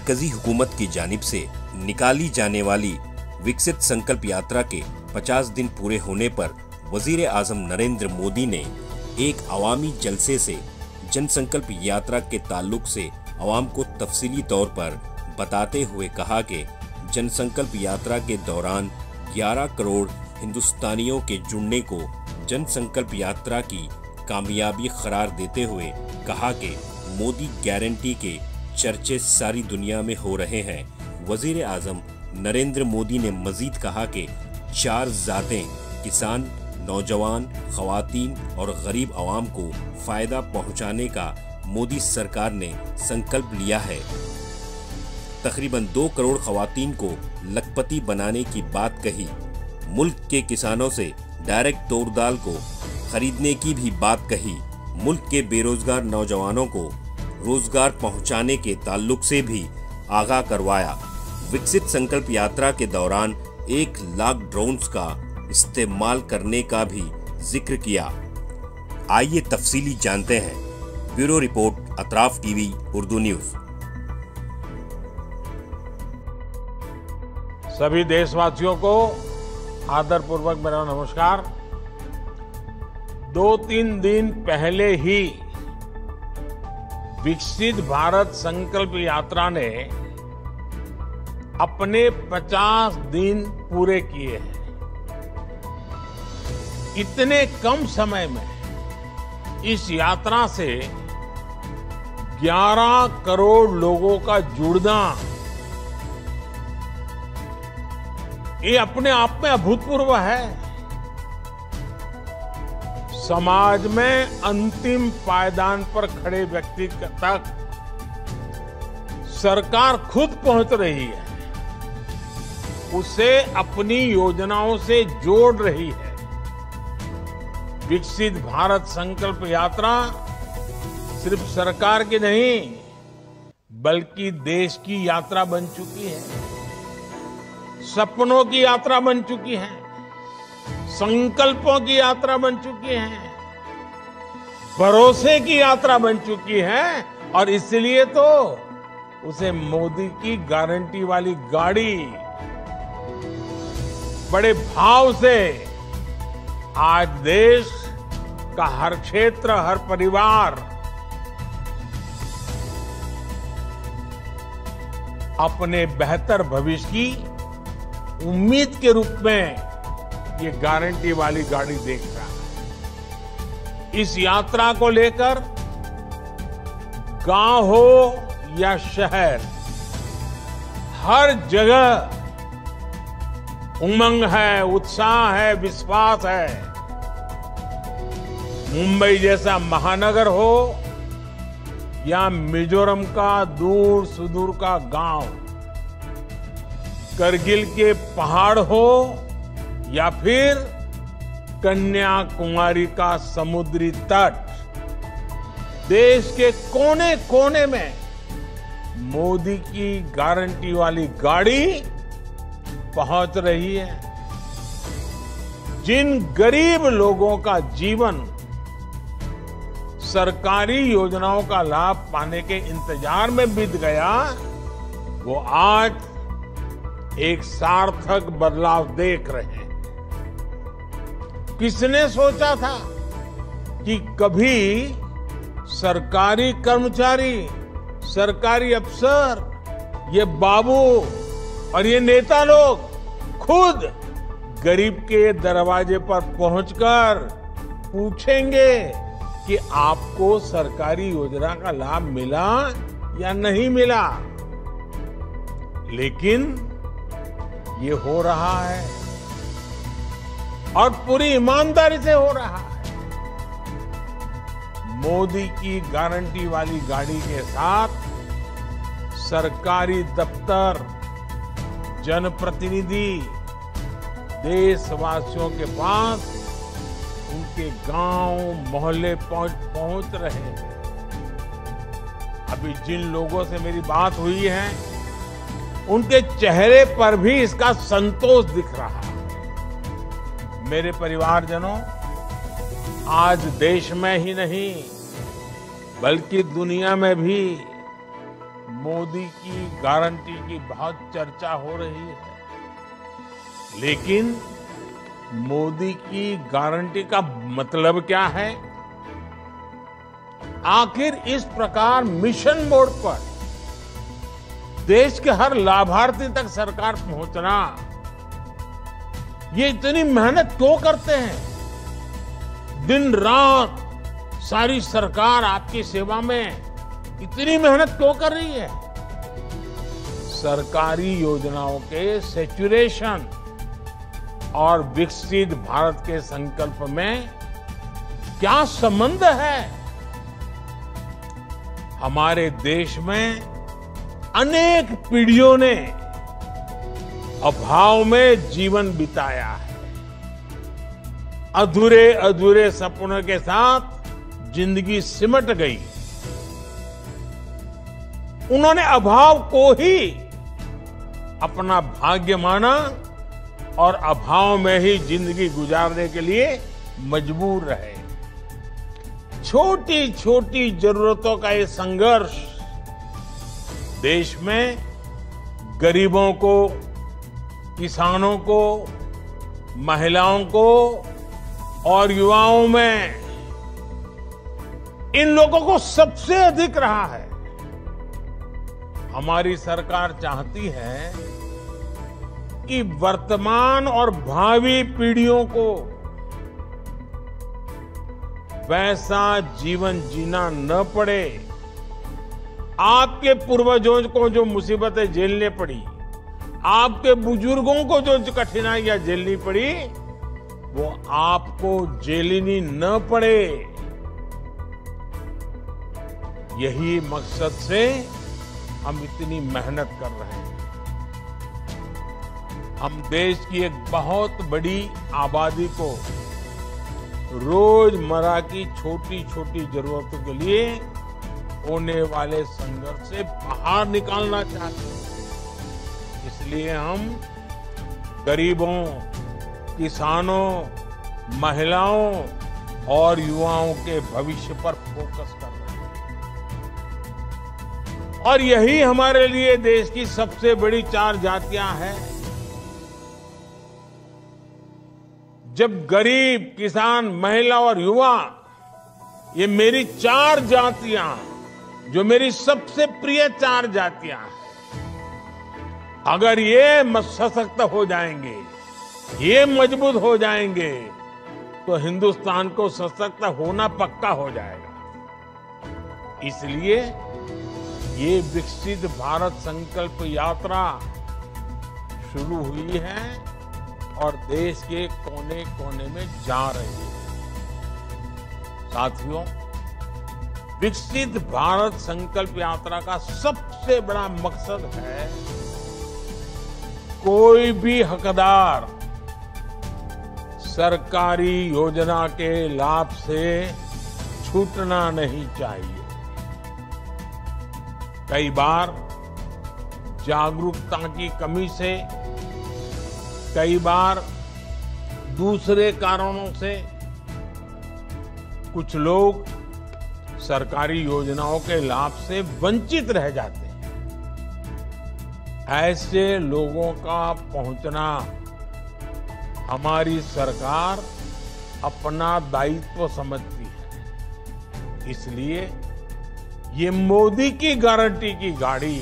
मरकजी हुकूमत की जानिब से निकाली जाने वाली विकसित संकल्प यात्रा के 50 दिन पूरे होने पर वजीर आजम नरेंद्र मोदी ने एक अवामी जलसे से जनसंकल्प यात्रा के ताल्लुक से अवाम को तफसीली तौर पर बताते हुए कहा कि जनसंकल्प यात्रा के दौरान 11 करोड़ हिंदुस्तानियों के जुड़ने को जनसंकल्प यात्रा की कामयाबी करार देते हुए कहा कि मोदी गारंटी के चर्चे सारी दुनिया में हो रहे हैं। वजीर आजम नरेंद्र मोदी ने मजीद कहा कि 4 ज़ातें किसान, नौजवान, ख़वातीन और गरीब आवाम को फ़ायदा पहुंचाने का मोदी सरकार ने संकल्प लिया है। तकरीबन 2 करोड़ ख़वातीन को लखपति बनाने की बात कही। मुल्क के किसानों से डायरेक्ट तूर दाल को खरीदने की भी बात कही। मुल्क के बेरोजगार नौजवानों को रोजगार पहुंचाने के ताल्लुक से भी आगाह करवाया। विकसित संकल्प यात्रा के दौरान 1 लाख ड्रोन्स का इस्तेमाल करने का भी जिक्र किया। आइए तफसीली जानते हैं। Bureau report, Atraf TV Urdu news. सभी देशवासियों को आदरपूर्वक मेरा नमस्कार। 2-3 दिन पहले ही विकसित भारत संकल्प यात्रा ने अपने 50 दिन पूरे किए हैं। इतने कम समय में इस यात्रा से 11 करोड़ लोगों का जुड़ना, ये अपने आप में अभूतपूर्व है। समाज में अंतिम पायदान पर खड़े व्यक्ति तक सरकार खुद पहुंच रही है, उसे अपनी योजनाओं से जोड़ रही है। विकसित भारत संकल्प यात्रा सिर्फ सरकार की नहीं, बल्कि देश की यात्रा बन चुकी है। सपनों की यात्रा बन चुकी है, संकल्पों की यात्रा बन चुकी है, भरोसे की यात्रा बन चुकी है। और इसलिए तो उसे मोदी की गारंटी वाली गाड़ी बड़े भाव से आज देश का हर क्षेत्र, हर परिवार अपने बेहतर भविष्य की उम्मीद के रूप में ये गारंटी वाली गाड़ी देख रहा है। इस यात्रा को लेकर गांव हो या शहर, हर जगह उमंग है, उत्साह है, विश्वास है। मुंबई जैसा महानगर हो या मिजोरम का दूर सुदूर का गांव, करगिल के पहाड़ हो या फिर कन्याकुमारी का समुद्री तट, देश के कोने कोने में मोदी की गारंटी वाली गाड़ी पहुंच रही है। जिन गरीब लोगों का जीवन सरकारी योजनाओं का लाभ पाने के इंतजार में बीत गया, वो आज एक सार्थक बदलाव देख रहे हैं। किसने सोचा था कि कभी सरकारी कर्मचारी, सरकारी अफसर, ये बाबू और ये नेता लोग खुद गरीब के दरवाजे पर पहुंचकर पूछेंगे कि आपको सरकारी योजना का लाभ मिला या नहीं मिला। लेकिन ये हो रहा है और पूरी ईमानदारी से हो रहा है। मोदी की गारंटी वाली गाड़ी के साथ सरकारी दफ्तर, जनप्रतिनिधि देशवासियों के पास उनके गांव मोहल्ले पहुंच रहे हैं। अभी जिन लोगों से मेरी बात हुई है, उनके चेहरे पर भी इसका संतोष दिख रहा है। मेरे परिवारजनों, आज देश में ही नहीं बल्कि दुनिया में भी मोदी की गारंटी की बहुत चर्चा हो रही है, लेकिन मोदी की गारंटी का मतलब क्या है? आखिर इस प्रकार मिशन मोड पर देश के हर लाभार्थी तक सरकार पहुंचना, ये इतनी मेहनत क्यों करते हैं? दिन रात सारी सरकार आपकी सेवा में इतनी मेहनत क्यों कर रही है? सरकारी योजनाओं के सैचुरेशन और विकसित भारत के संकल्प में क्या संबंध है? हमारे देश में अनेक पीढ़ियों ने अभाव में जीवन बिताया है। अधूरे अधूरे सपनों के साथ जिंदगी सिमट गई। उन्होंने अभाव को ही अपना भाग्य माना और अभाव में ही जिंदगी गुजारने के लिए मजबूर रहे। छोटी छोटी जरूरतों का ये संघर्ष देश में गरीबों को, किसानों को, महिलाओं को और युवाओं में, इन लोगों को सबसे अधिक रहा है। हमारी सरकार चाहती है कि वर्तमान और भावी पीढ़ियों को वैसा जीवन जीना न पड़े। आपके पूर्वजों को जो मुसीबतें झेलने पड़ी, आपके बुजुर्गों को जो कठिनाइयां झेलनी पड़ी, वो आपको झेलनी न पड़े। यही मकसद से हम इतनी मेहनत कर रहे हैं। हम देश की एक बहुत बड़ी आबादी को रोजमर्रा की छोटी छोटी जरूरतों के लिए होने वाले संघर्ष से बाहर निकालना चाहते हैं। इसलिए हम गरीबों, किसानों, महिलाओं और युवाओं के भविष्य पर फोकस कर रहे हैं। और यही हमारे लिए देश की सबसे बड़ी 4 जातियां हैं। जब गरीब, किसान, महिला और युवा, ये मेरी 4 जातियां, जो मेरी सबसे प्रिय 4 जातियां हैं, अगर ये सशक्त हो जाएंगे, ये मजबूत हो जाएंगे, तो हिंदुस्तान को सशक्त होना पक्का हो जाएगा। इसलिए ये विकसित भारत संकल्प यात्रा शुरू हुई है और देश के कोने कोने में जा रही है। साथियों, विकसित भारत संकल्प यात्रा का सबसे बड़ा मकसद है कोई भी हकदार सरकारी योजना के लाभ से छूटना नहीं चाहिए। कई बार जागरूकता की कमी से, कई बार दूसरे कारणों से कुछ लोग सरकारी योजनाओं के लाभ से वंचित रह जाते हैं। ऐसे लोगों का पहुंचना हमारी सरकार अपना दायित्व समझती है। इसलिए ये मोदी की गारंटी की गाड़ी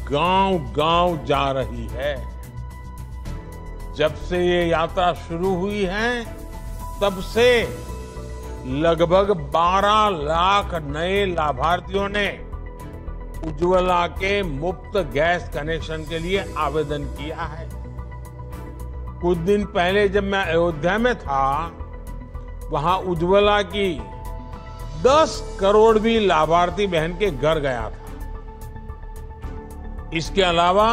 गांव-गांव जा रही है। जब से ये यात्रा शुरू हुई है, तब से लगभग 12 लाख नए लाभार्थियों ने उज्ज्वला के मुफ्त गैस कनेक्शन के लिए आवेदन किया है। कुछ दिन पहले जब मैं अयोध्या में था, वहां उज्ज्वला की 10 करोड़ भी लाभार्थी बहन के घर गया था। इसके अलावा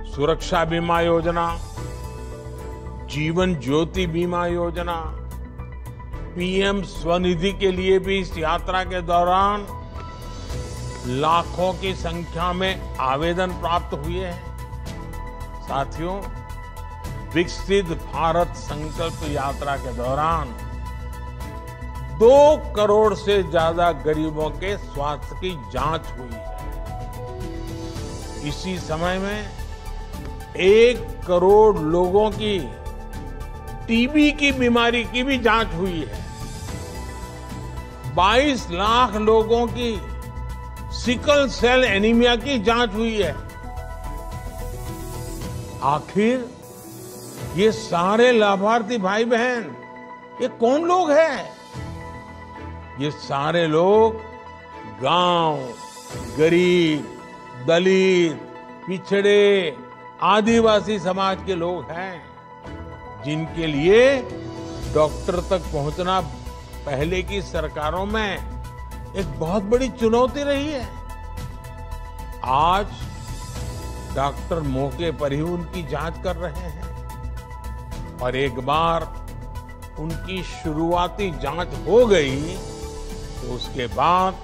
सुरक्षा बीमा योजना, जीवन ज्योति बीमा योजना, पीएम स्वनिधि के लिए भी इस यात्रा के दौरान लाखों की संख्या में आवेदन प्राप्त हुए हैं। साथियों, विकसित भारत संकल्प यात्रा के दौरान 2 करोड़ से ज्यादा गरीबों के स्वास्थ्य की जांच हुई है। इसी समय में 1 करोड़ लोगों की टीबी की बीमारी की भी जांच हुई है। 22 लाख लोगों की सिकल सेल एनीमिया की जांच हुई है। आखिर ये सारे लाभार्थी भाई बहन ये कौन लोग हैं? ये सारे लोग गांव, गरीब, दलित, पिछड़े, आदिवासी समाज के लोग हैं, जिनके लिए डॉक्टर तक पहुंचना पहले की सरकारों में एक बहुत बड़ी चुनौती रही है। आज डॉक्टर मौके पर ही उनकी जांच कर रहे हैं और एक बार उनकी शुरुआती जांच हो गई तो उसके बाद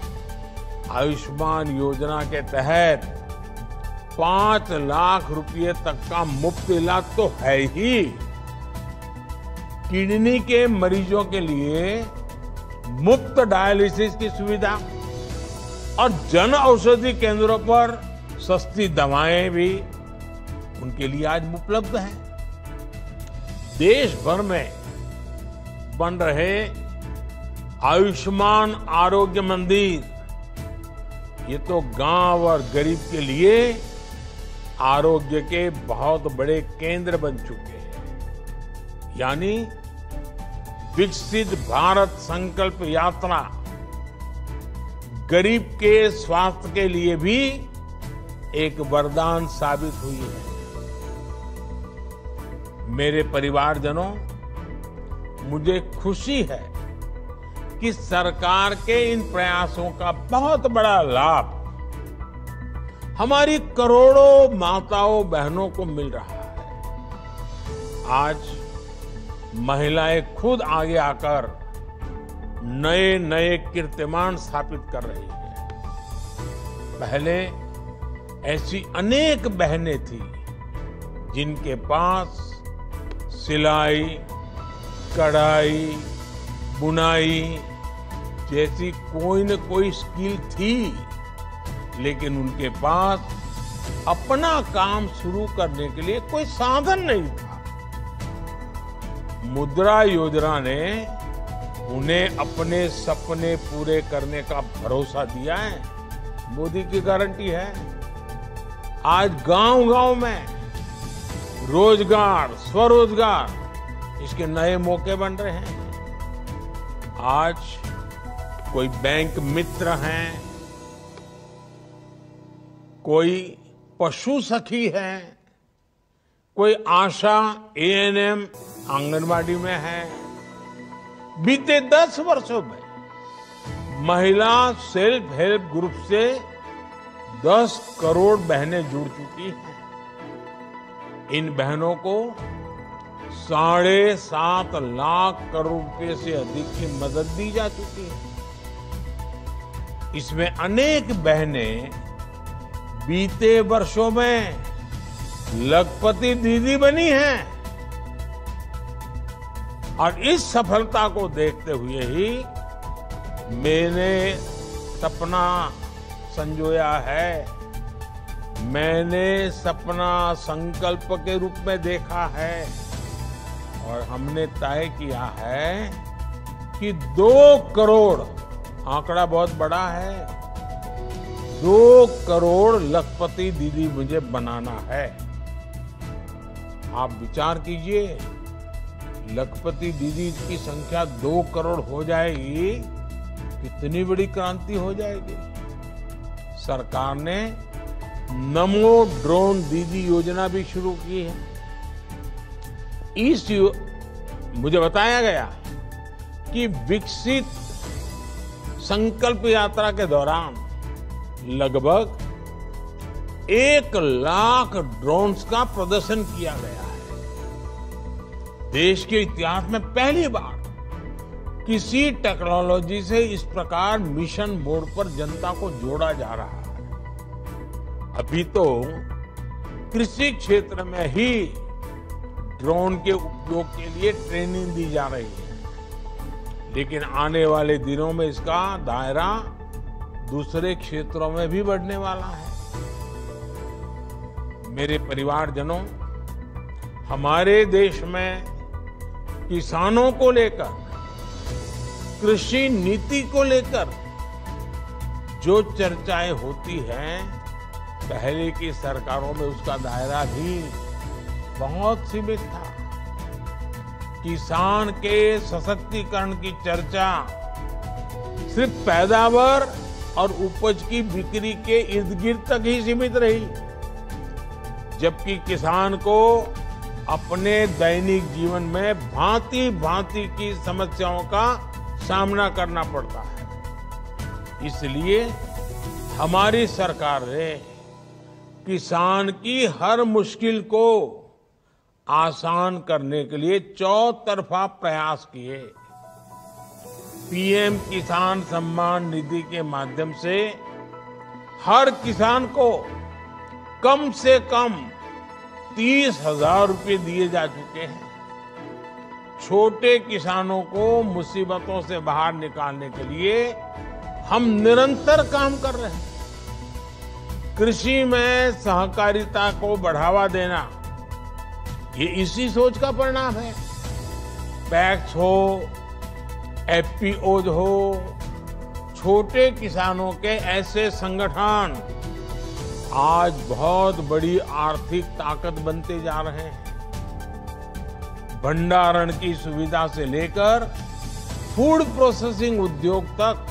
आयुष्मान योजना के तहत 5 लाख रुपए तक का मुफ्त इलाज तो है ही। किडनी के मरीजों के लिए मुफ्त डायलिसिस की सुविधा और जन औषधि केंद्रों पर सस्ती दवाएं भी उनके लिए आज उपलब्ध हैं। देश भर में बन रहे आयुष्मान आरोग्य मंदिर ये तो गांव और गरीब के लिए आरोग्य के बहुत बड़े केंद्र बन चुके हैं। यानी विकसित भारत संकल्प यात्रा गरीब के स्वास्थ्य के लिए भी एक वरदान साबित हुई है। मेरे परिवारजनों, मुझे खुशी है कि सरकार के इन प्रयासों का बहुत बड़ा लाभ हमारी करोड़ों माताओं बहनों को मिल रहा है। आज महिलाएं खुद आगे आकर नए नए कीर्तिमान स्थापित कर रही हैं। पहले ऐसी अनेक बहनें थी जिनके पास सिलाई, कढ़ाई, बुनाई जैसी कोई न कोई स्किल थी, लेकिन उनके पास अपना काम शुरू करने के लिए कोई साधन नहीं था। मुद्रा योजना ने उन्हें अपने सपने पूरे करने का भरोसा दिया है। मोदी की गारंटी है। आज गांव-गांव में रोजगार, स्वरोजगार इसके नए मौके बन रहे हैं। आज कोई बैंक मित्र हैं, कोई पशु सखी है, कोई आशा एएनएम आंगनबाड़ी में है। बीते 10 वर्षों में महिला सेल्फ हेल्प ग्रुप से 10 करोड़ बहनें जुड़ चुकी हैं। इन बहनों को 7.5 लाख करोड़ रुपए से अधिक की मदद दी जा चुकी है। इसमें अनेक बहनें बीते वर्षों में लखपति दीदी बनी हैं और इस सफलता को देखते हुए ही मैंने सपना संजोया है, मैंने सपना संकल्प के रूप में देखा है और हमने तय किया है कि 2 करोड़, आंकड़ा बहुत बड़ा है, 2 करोड़ लखपति दीदी मुझे बनाना है। आप विचार कीजिए, लखपति दीदी की संख्या 2 करोड़ हो जाएगी, कितनी बड़ी क्रांति हो जाएगी। सरकार ने नमो ड्रोन दीदी योजना भी शुरू की है। मुझे बताया गया कि विकसित संकल्प यात्रा के दौरान लगभग 1 लाख ड्रोन्स का प्रदर्शन किया गया है। देश के इतिहास में पहली बार किसी टेक्नोलॉजी से इस प्रकार मिशन मोड पर जनता को जोड़ा जा रहा है। अभी तो कृषि क्षेत्र में ही ड्रोन के उपयोग के लिए ट्रेनिंग दी जा रही है, लेकिन आने वाले दिनों में इसका दायरा दूसरे क्षेत्रों में भी बढ़ने वाला है। मेरे परिवारजनों, हमारे देश में किसानों को लेकर, कृषि नीति को लेकर जो चर्चाएं होती हैं, पहले की सरकारों में उसका दायरा भी बहुत सीमित था। किसान के सशक्तिकरण की चर्चा सिर्फ पैदावार और उपज की बिक्री के इर्द गिर्द तक ही सीमित रही, जबकि किसान को अपने दैनिक जीवन में भांति भांति की समस्याओं का सामना करना पड़ता है। इसलिए हमारी सरकार ने किसान की हर मुश्किल को आसान करने के लिए चौतरफा प्रयास किए। पीएम किसान सम्मान निधि के माध्यम से हर किसान को कम से कम 30,000 रुपये दिए जा चुके हैं। छोटे किसानों को मुसीबतों से बाहर निकालने के लिए हम निरंतर काम कर रहे हैं। कृषि में सहकारिता को बढ़ावा देना, ये इसी सोच का परिणाम है। पैक्स हो, एफपीओज हो, छोटे किसानों के ऐसे संगठन आज बहुत बड़ी आर्थिक ताकत बनते जा रहे हैं। भंडारण की सुविधा से लेकर फूड प्रोसेसिंग उद्योग तक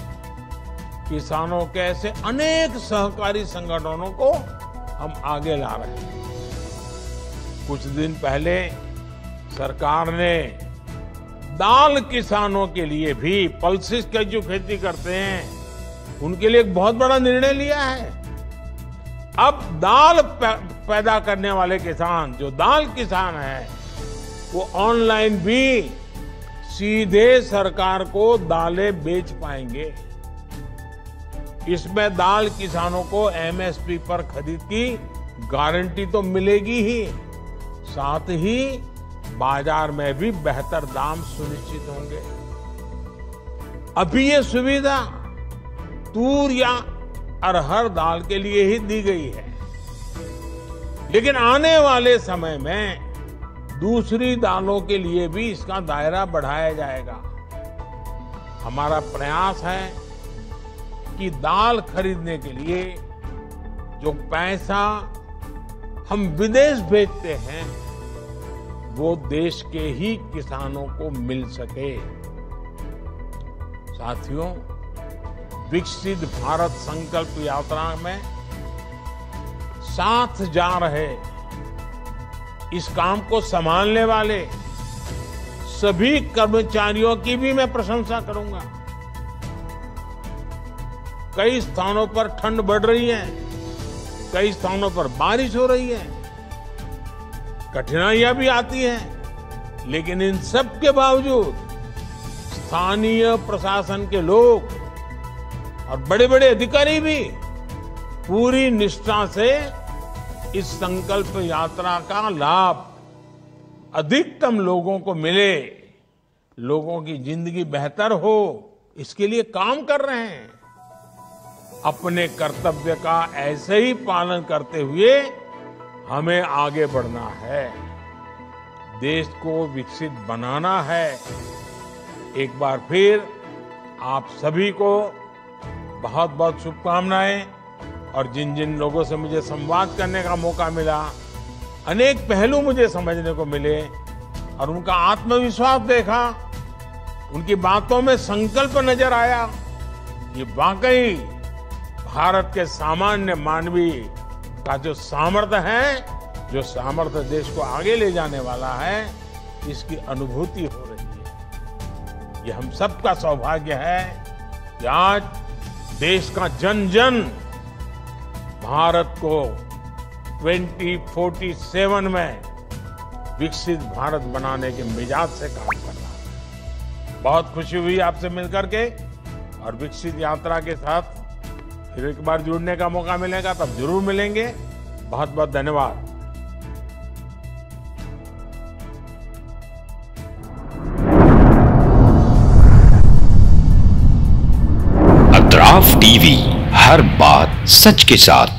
किसानों के ऐसे अनेक सहकारी संगठनों को हम आगे ला रहे हैं। कुछ दिन पहले सरकार ने दाल किसानों के लिए भी, पल्सेस की जो खेती करते हैं, उनके लिए एक बहुत बड़ा निर्णय लिया है। अब दाल पैदा करने वाले किसान, जो दाल किसान है, वो ऑनलाइन भी सीधे सरकार को दालें बेच पाएंगे। इसमें दाल किसानों को एमएसपी पर खरीद की गारंटी तो मिलेगी ही, साथ ही बाजार में भी बेहतर दाम सुनिश्चित होंगे। अभी ये सुविधा तूर या अरहर दाल के लिए ही दी गई है, लेकिन आने वाले समय में दूसरी दालों के लिए भी इसका दायरा बढ़ाया जाएगा। हमारा प्रयास है कि दाल खरीदने के लिए जो पैसा हम विदेश भेजते हैं, वो देश के ही किसानों को मिल सके। साथियों, विकसित भारत संकल्प यात्रा में साथ जा रहे, इस काम को संभालने वाले सभी कर्मचारियों की भी मैं प्रशंसा करूंगा। कई स्थानों पर ठंड बढ़ रही है, कई स्थानों पर बारिश हो रही है, कठिनाइयां भी आती हैं, लेकिन इन सब के बावजूद स्थानीय प्रशासन के लोग और बड़े बड़े अधिकारी भी पूरी निष्ठा से इस संकल्प यात्रा का लाभ अधिकतम लोगों को मिले, लोगों की जिंदगी बेहतर हो, इसके लिए काम कर रहे हैं। अपने कर्तव्य का ऐसे ही पालन करते हुए हमें आगे बढ़ना है, देश को विकसित बनाना है। एक बार फिर आप सभी को बहुत बहुत शुभकामनाएं। और जिन जिन लोगों से मुझे संवाद करने का मौका मिला, अनेक पहलू मुझे समझने को मिले और उनका आत्मविश्वास देखा, उनकी बातों में संकल्प नजर आया। ये वाकई भारत के सामान्य मानवी का जो सामर्थ्य है, जो सामर्थ्य देश को आगे ले जाने वाला है, इसकी अनुभूति हो रही है। ये हम सबका सौभाग्य है कि आज देश का जन जन भारत को 2047 में विकसित भारत बनाने के मिजाज से काम कर रहा है। बहुत खुशी हुई आपसे मिलकर के, और विकसित यात्रा के साथ फिर एक बार जुड़ने का मौका मिलेगा तब जरूर मिलेंगे। बहुत बहुत धन्यवाद। अतराफ टीवी, हर बात सच के साथ।